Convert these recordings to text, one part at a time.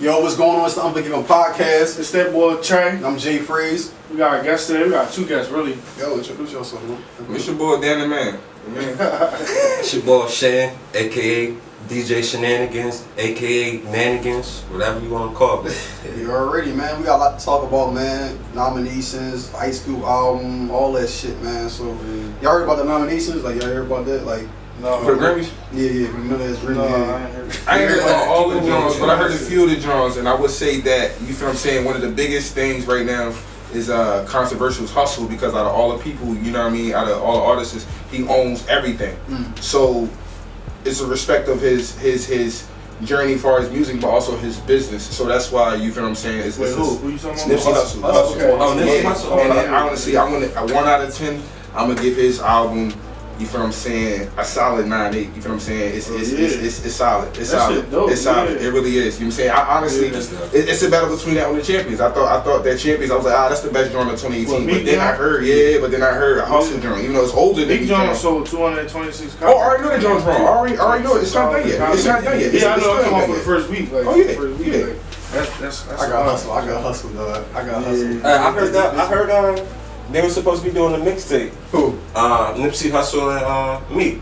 Yo, what's going on? It's the Unforgiven Podcast. It's that boy Trey. I'm Jay Freeze. We got a guest today. We got two guests, really. Yo, introduce yourself, man. It's your boy Danny Man. It's your boy Shan, aka DJ Shenanigans, aka Manigans, whatever you want to call it. You already, man. We got a lot to talk about, man. Nominations, high school album, all that shit, man. So, y'all heard about the nominations? Like, y'all heard about that? Like, No. For the Grammys? yeah, you know that's Grammy. No, I ain't heard all the genres, but I heard a few of the genres, and I would say that, you feel what I'm saying, one of the biggest things right now is controversial Hustle, because out of all the people, you know what I mean, out of all the artists, he owns everything. So it's a respect of his journey as far as music, but also his business. So that's why, you feel what I'm saying, it's Wait, who you talking about? Nipsey Hussle. Okay. Oh, Nipsey Hussle. And then, honestly, I'm gonna 1 out of 10. I'm gonna give his album, you feel what I'm saying, a solid 9-8. You feel what I'm saying? It's solid. It's solid. Dope, it's solid. yeah. It really is. You know what I'm saying? I honestly, it's a battle between that and the Champions. I thought that Champions, I was like, that's the best joint of 2018. Well, but then I heard, a Hustle joint, even though it's older than Big Big John sold 226 copies. Oh, I already know that joint's wrong. I already know it. It's not done yet. It's not done yet. Yeah, I know. It's I'm talking not about for done the first week. Like, Oh, yeah. First week, Yeah. like, that's I got hustle. I got hustle, dog. I got hustle. I heard that. I heard they were supposed to be doing a mixtape. Who? Nipsey Hussle and Meek.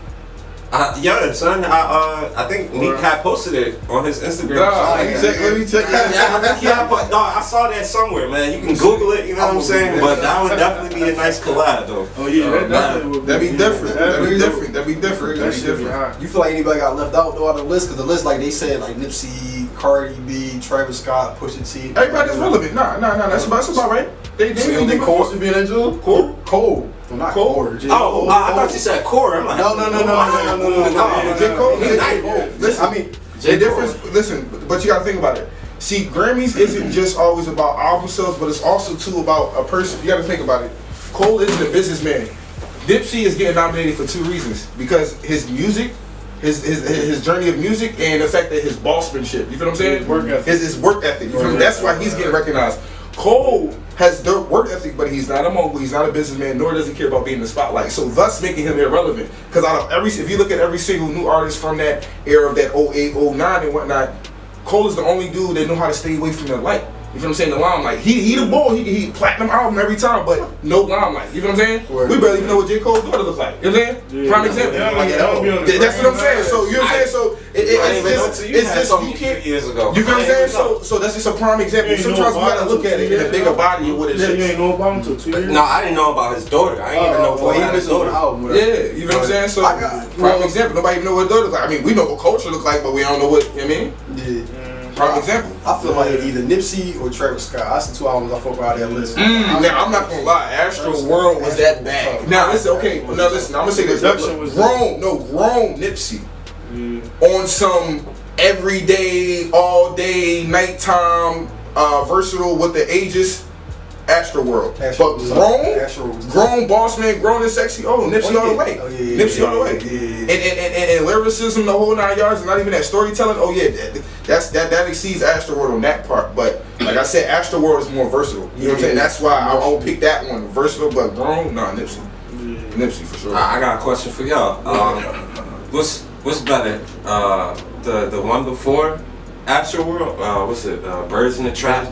Yeah, son. I think Meek had posted it on his Instagram. Let me check that. Yeah, I think he had. But no, I saw that somewhere, man. You can Google it. You know what I'm saying? But that would definitely be a nice collab, though. Oh yeah, that definitely would That'd be different. That'd be That'd be That different. shit be hot. You feel like anybody got left out though out of the list? Because the list, like they said, like Nipsey, Cardi B, Travis Scott, Pusha T. Everybody's relevant. Nah. That's about right. They So you don't think Cole should be in that job? Cole. Well, not Cole? Cole. I thought you said Core. I'm like, No. J. Cole. Listen, I mean, The difference, listen, but you gotta think about it. See, Grammys isn't just always about album sales, but it's also too about a person. You gotta think about it. Cole isn't a businessman. Dipsey is getting nominated for 2 reasons: because his music, his journey of music, and the fact that his bossmanship. You feel what I'm saying? His work ethic. His work ethic. You feel me? That's why he's getting recognized. Cole has the work ethic, but he's not a mogul, he's not a businessman, nor does he care about being in the spotlight. So thus making him irrelevant. Because out of if you look at every single new artist from that era of that 08, 09 and whatnot, Cole is the only dude that know how to stay away from the light. You feel what I'm saying? The limelight. He the bull. He platinum album every time, but no limelight. You feel what I'm saying? Word. We barely even know what J. Cole's daughter looks like. You know what I'm saying? Yeah. Prime example. Yeah, Like, that's what I'm saying. So you know what I'm saying? So it's just you can't. years ago. You feel what I'm saying? So that's just a prime example. Sometimes we gotta look at it in a bigger body of what it Yeah, you is. ain't know about him until 2 years. No, I didn't know about his daughter. I didn't even know well, he about his missed on the daughter. album. Yeah, you know what I'm saying? So I got- prime example. Nobody even know what daughter looks like. I mean, we know what culture look like, but we don't know what, you know what I mean? Yeah. Prime example. I feel like either Nipsey or Travis Scott. That's the 2 albums I fuck out of that list. Now I'm not gonna lie, Astro World was that bad. Now listen, okay, now listen, I'm gonna say this. Production was Grown Nipsey on some everyday, all day, nighttime, versatile with the ages. Astro World, but grown boss man, grown and sexy. Oh, Nipsey all the way. Nipsey all the way. And lyricism, the whole 9 yards, and not even that storytelling. Oh yeah, that exceeds Astro World on that part. But like I said, Astro World is more versatile. You know what I'm saying? That's why I won't pick that one. Versatile, but grown, nah, Nipsey. Nipsey for sure. I got a question for y'all. What's better, the one before Astro World? What's it? Birds in the Trap?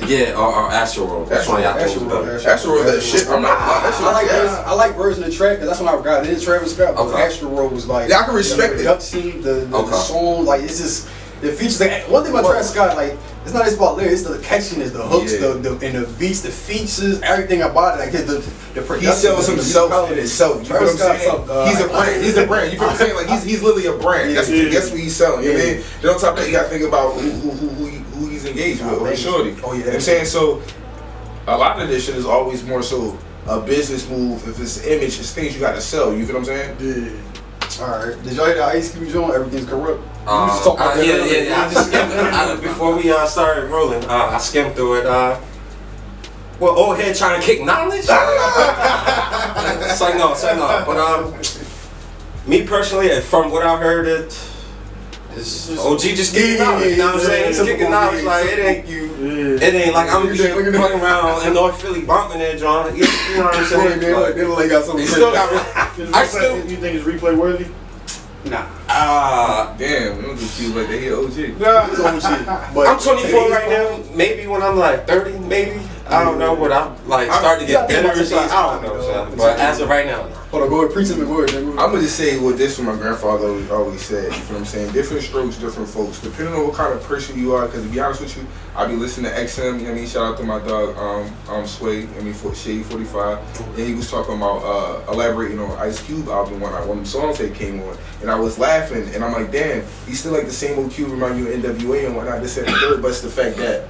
Yeah, or Astro World. Which one y'all think was better? Astro World, that shit. I'm not. I like Birds in the Track because that's when I got into Travis Scott. But Okay. Astro World was like, Yeah, I can respect it. the production, the song, like it's just the features. Like, one thing about Travis Scott, like it's not just about lyrics, it's the catchiness, the hooks, Yeah. the and the beats, the features, everything about it. Like the production. He sells himself in itself. You feel what I'm saying? He's a brand. He's a brand. You feel what I'm saying? Like he's literally a brand. That's what he's selling. You know what I mean? Then on top of that, you gotta think about who he's engaged with, or shorty. Oh yeah. You know what I'm saying? So a lot of this shit is always more so a business move. If it's image, it's things you gotta sell. You feel what I'm saying? Yeah. Alright. Did y'all hear the Ice Cube joint? Everything's corrupt. We just talked about that earlier. Yeah. I just skimmed before we started rolling. I skimmed through it. Well, old head trying to kick knowledge. Say no. But me personally, from what I heard, it's OG just kicking knowledge. You know what I'm saying? It's kicking knowledge like it ain't you. It ain't like I'm just running around in North Philly bumping that John. You know what I'm saying? They got something. You still got. You think it's replay worthy? Nah. Damn, we don't do Cube like they hear OG. He's OG. But I'm 24 right now. Maybe when I'm like 30, maybe. I don't know, but I'm like starting to get better. I don't know, son. But as of right now. Hold on, go ahead, preach to me, go ahead. I'm gonna just say what this my grandfather always said. You know what I'm saying? Different strokes, different folks. Depending on what kind of person you are, because to be honest with you, I be listening to XM. You know what I mean? Shout out to my dog, Sway. You know what I mean? Shady 45. And he was talking about elaborating on Ice Cube album when them songs that came on, and I was laughing, and I'm like, damn, he's still like the same old Cube, remind you of NWA and whatnot. This and the third, but it's the fact that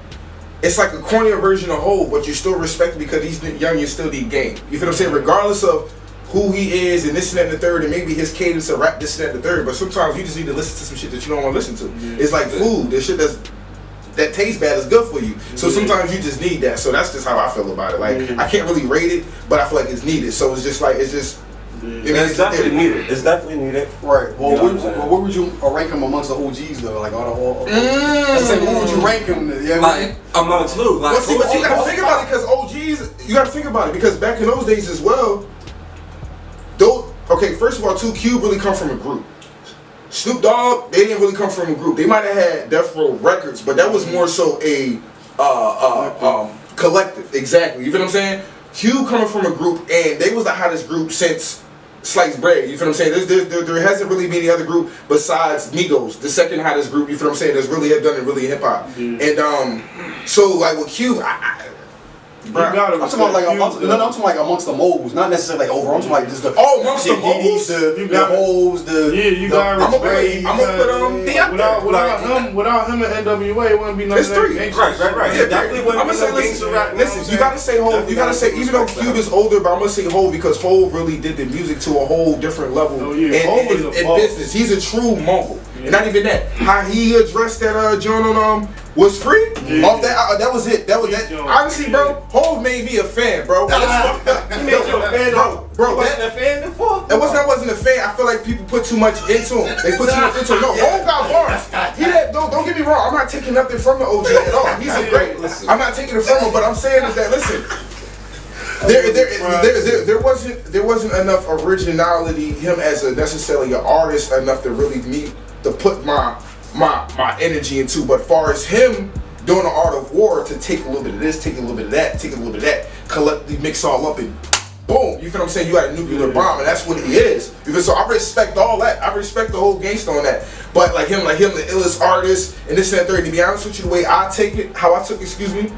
it's like a cornier version of Hov, but you still respect him because he's young. You still need game. You feel what I'm saying? Regardless of who he is and this and that and the third, and maybe his cadence of rap this and that and the third, but sometimes you just need to listen to some shit that you don't want to listen to. It's like food. This shit that tastes bad is good for you. So sometimes you just need that. So that's just how I feel about it. Like I can't really rate it, but I feel like it's needed. So it's just like it's definitely needed. It's definitely needed. Right. Well, where would you rank him amongst the OGs though? Like all let's say, where would you rank him? Yeah, like amongst who? Like, well, see, but you gotta think about it because OGs. You gotta think about it because back in those days as well. Okay, first of all, Cube really come from a group. Snoop Dogg, they didn't really come from a group. They might have had Death Row Records, but that was more so a collective. Exactly. You feel what I'm saying? Cube coming from a group, and they was the hottest group since Sliced Bread. You feel what I'm saying? There hasn't really been any other group besides Migos, the second hottest group. You feel what I'm saying? That's really have done it really in hip hop. And so like with Cube, I'm talking about like I'm talking like amongst the moguls, not necessarily like over. I'm talking like just the amongst the moguls, the hoes, you gotta respect. I'm gonna put without him and NWA, it wouldn't be nothing. It's three. Right. Yeah, definitely. I'm gonna say listen. You gotta say Hov. You gotta say even though Cube is older, but I'm gonna say Hov because Hov really did the music to a whole different level in business. He's a true mogul. And not even that. How he addressed that joint on was free. Off that was it. That was that. Honestly, bro, Hov made me a fan, bro. He made you a fan, bro. You wasn't a fan before? I wasn't a fan. I feel like people put too much into him. They put too much into him. No, Hov got bars. Don't get me wrong. I'm not taking nothing from the OG at all. He's a great. I'm not taking it from him, but I'm saying is that listen. There wasn't enough originality, him as a necessarily an artist enough to really meet to put my energy into. But far as him doing the art of war, to take a little bit of this, take a little bit of that, take a little bit of that, collectively mix all up and boom, you feel what I'm saying? You got a nuclear bomb, and that's what he is. You feel? So I respect all that. I respect the whole gangster on that. But like him, the illest artist, and this and that third. To be honest with you, the way I take it, how I took it, excuse me,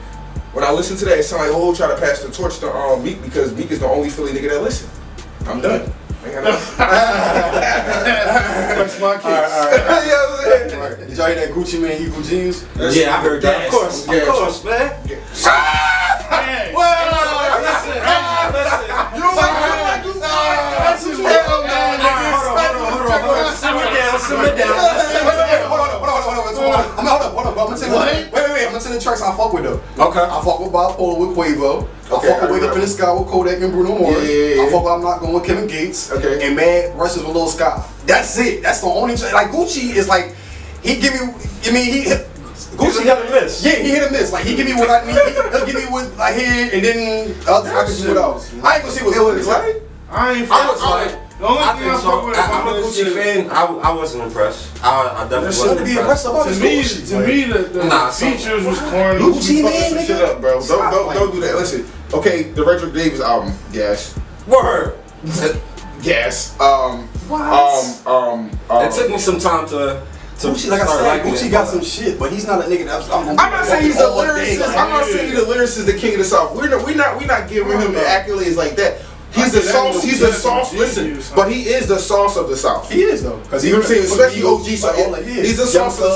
when I listen to that, it sound like try to pass the torch to Meek because Meek is the only Philly nigga that listen. I'm done. That's my case. All right. Did y'all hear that Gucci Man Eagle jeans? Yeah, I heard that. Of course, man. Listen. You don't like you. Simmer down. Hold on. I'm gonna tell you. Wait. I'm gonna tell you the tracks I fuck with though. Okay. I fuck with Bipolar with Quavo. I fuck with Wake Up in the Sky with Kodak and Bruno Mars. I fuck with I'm Not Going with Kevin Gates. Okay. And Mad Rushes with Lil Scott. That's it. That's the only like Gucci is like he give me. I mean he. Gucci hit or miss. Yeah, he hit or miss. Like he give me what I need. He'll give me what I hear, and then I can see what else. I ain't gonna say what it was like. I ain't. The only thing I fuck with I'm a Gucci fan. I wasn't impressed. I definitely wasn't impressed. To me, the features was corny. Gucci man, nigga. Shit up, bro. Don't do that. Listen. Okay, the Retro Davis album, gas. Word. Gas. It took me some time to Gucci, like I said, Gucci got some shit, but he's not a nigga that's. I'm not saying he's a lyricist. I'm not saying he's a lyricist, the king of the South. We're not giving him the accolades like that. He's the sauce. He's the sauce. Listen, but he is the sauce of the South. He is though, because you know what I'm saying. Especially OG. So he's the sauce of the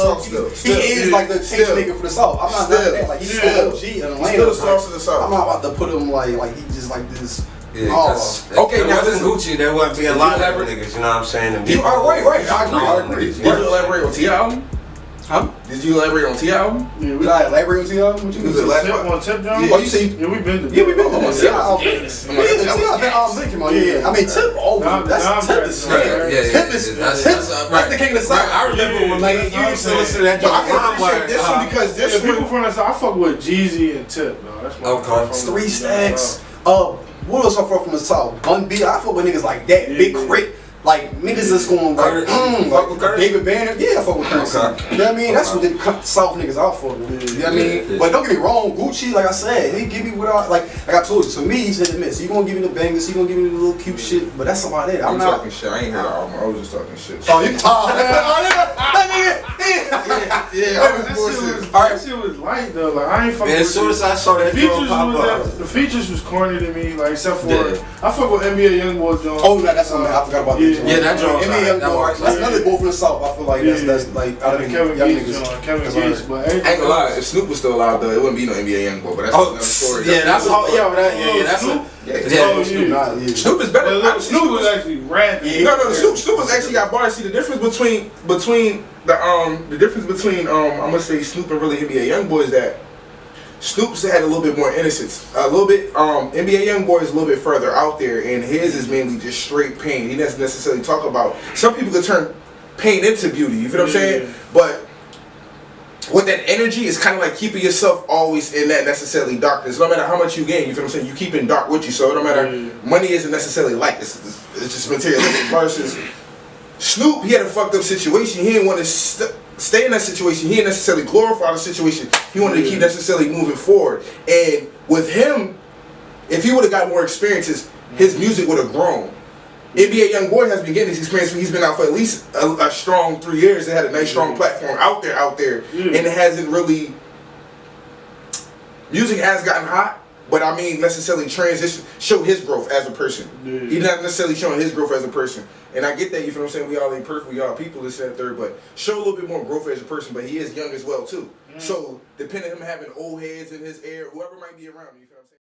South. He is like the taste nigga for the South. I'm not that. Like he's still OG in Atlanta. Still the sauce of the South. I'm not about to put him like he just like this. Yeah, okay, now this is Gucci. There wouldn't be a lot of niggas. You know what I'm saying? You are right. I agree. Did you elaborate on T album? Huh? Did you elaborate on T album? Yeah, we elaborate on T album. What you was the last one? Tip John? Oh, you say? Yeah, we been to. Yeah, we been to. Yeah. I mean, Tip. Oh, that's Tip is Tip is that's the king of the South. I remember when you used to listen to that. I appreciate this one because this people from the South. I fuck with Jeezy and Tip, though. That's my Three Stacks. What else I fuck from the South? Bun B. I fuck with niggas like that. Big Crit. Like niggas that's going like, fuck with Curtis? David Banner, yeah, fuck with Curtis. Okay. You know what I mean? That's what they cut South niggas out for. You know what I mean? But don't get me wrong, Gucci, like I said, he give me what like I told you. To me, he's hit and miss. He gonna give me the bangers, he gonna give me the little cute shit, but that's about it. I'm not talking shit. I ain't heard the album. I was just talking shit. Oh, you talking? That shit was light though. Like I ain't fucking. As soon as I saw that the features was corny to me. Like except for I fuck with NBA YoungBoy Jones. Oh, that's something I forgot about. Yeah, that joint. That's another boy from the South. I feel like that's like out of Kevin Gates. But I ain't gonna lie, if Snoop was still alive though, it wouldn't be no NBA YoungBoy. But that's another story. Yeah, that's all. Snoop is better. Snoop was actually rapping. No, Snoop was actually got bars. See the difference between I'm gonna say Snoop and really NBA YoungBoy is that Snoop's had a little bit more innocence. A little bit NBA YoungBoy is a little bit further out there, and his is mainly just straight pain. He doesn't necessarily talk about. Some people could turn pain into beauty. You feel what I'm saying? But with that energy, it's kind of like keeping yourself always in that necessarily darkness. No matter how much you gain, you feel what I'm saying? You keep it dark with you. So no matter money isn't necessarily light. It's just materialistic. Versus Snoop, he had a fucked up situation. He didn't want to stay in that situation. He didn't necessarily glorify the situation. He wanted to keep necessarily moving forward. And with him, if he would have got more experiences, his music would have grown. NBA YoungBoy has been getting this experience. He's been out for at least a strong 3 years. They had a nice strong platform out there, and it hasn't really. Music has gotten hot, but I mean necessarily show his growth as a person. He's not necessarily showing his growth as a person, and I get that. You feel what I'm saying? We all ain't perfect. We all people. This and that third, but show a little bit more growth as a person. But he is young as well too. So depending on him having old heads in his ear, whoever might be around him, you feel what I'm saying?